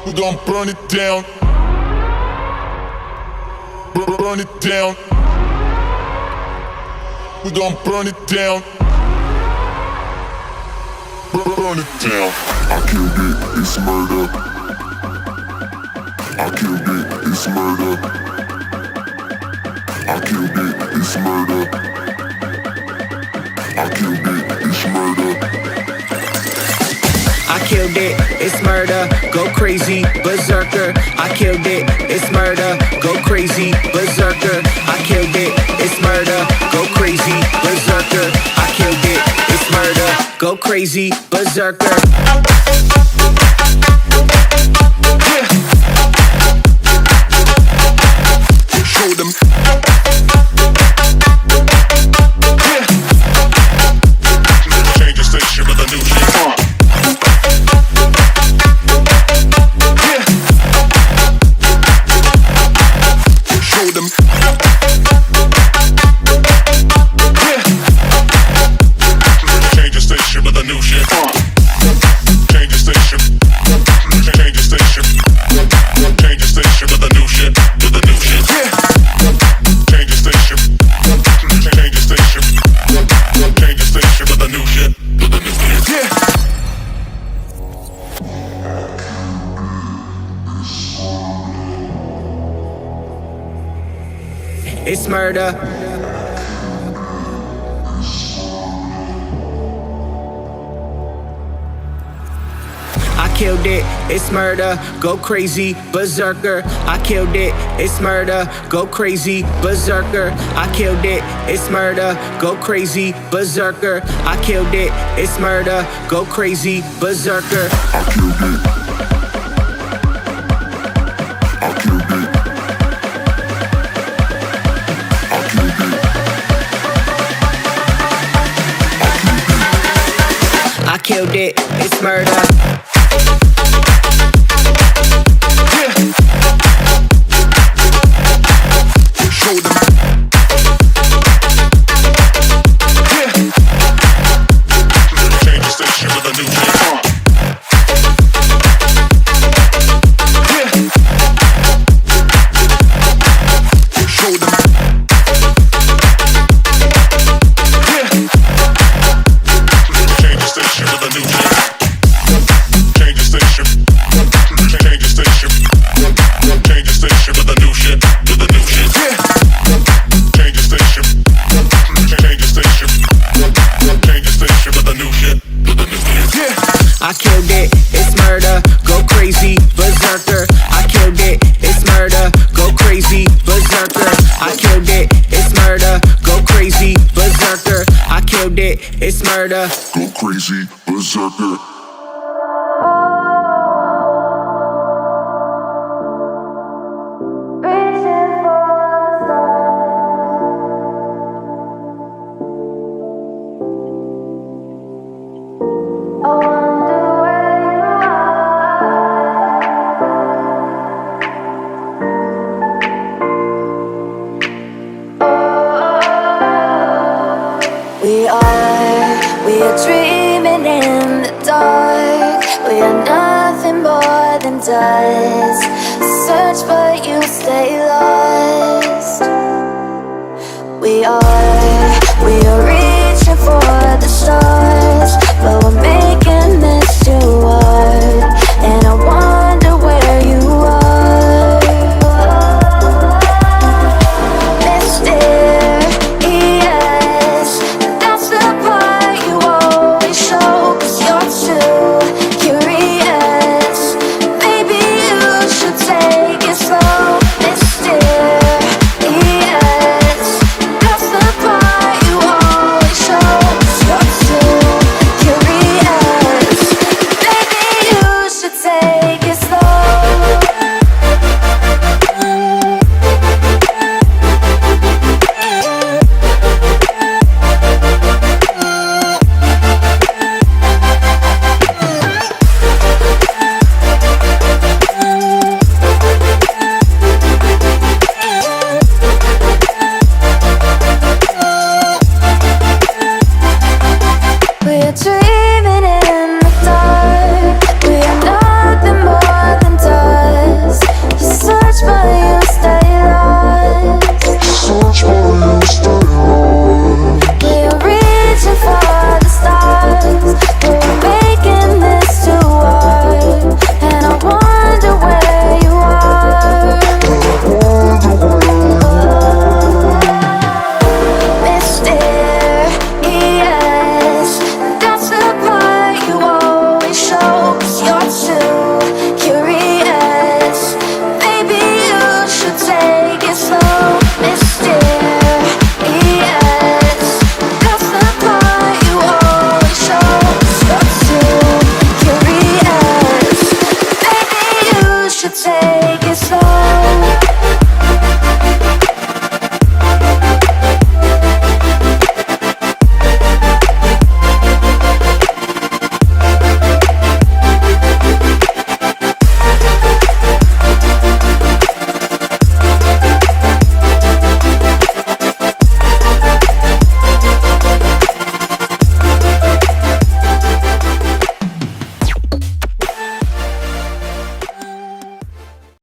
We gon' burn it down. Burn it down. We gon' burn it down. Burn it down. I killed it, it's murder. I killed it, it's murder. I killed it, it's murder. I killed it, it's murder. I killed it, it's murder, go crazy, berserker. I killed it, it's murder, go crazy, berserker. I killed it, it's murder, go crazy, berserker. I killed it, it's murder, go crazy, berserker. Yeah. Show them. Yeah. Change the station with a new shit. it's murder. I killed it, it's murder, go crazy, berserker. I killed it, it's murder, go crazy, berserker. I killed it, it's murder, go crazy, berserker. I killed it, it's murder, go crazy, berserker. I killed it. I killed it. I killed it. I killed it, it's murder. I killed it, it's murder, go crazy, berserker. I killed it, it's murder, go crazy, berserker. I killed it, it's murder, go crazy, berserker. I killed it, it's murder. Go crazy, berserker. We are dreaming in the dark. We are nothing more than dust. Search but you stay lost. We are reaching for the stars, but we're making this too hard. And I wonder where you are. Mysterious, that's the part you always show. 'Cause you're too curious. Maybe you should take it slow. Mysterious, that's the part you always show. 'Cause you're too curious. Maybe you should take it slow. We're dreaming in the dark. We are nothing more than dust. You search but you stay lost. Search for you, stay lost. We are reaching for the stars, but we're making this too hard. And I wonder where you are. Mysterious, that's the part you always show. 'Cause you're too curious. Maybe you should take it slow. Mysterious, that's the part you always show. 'Cause you're too curious. Maybe you should take it slow.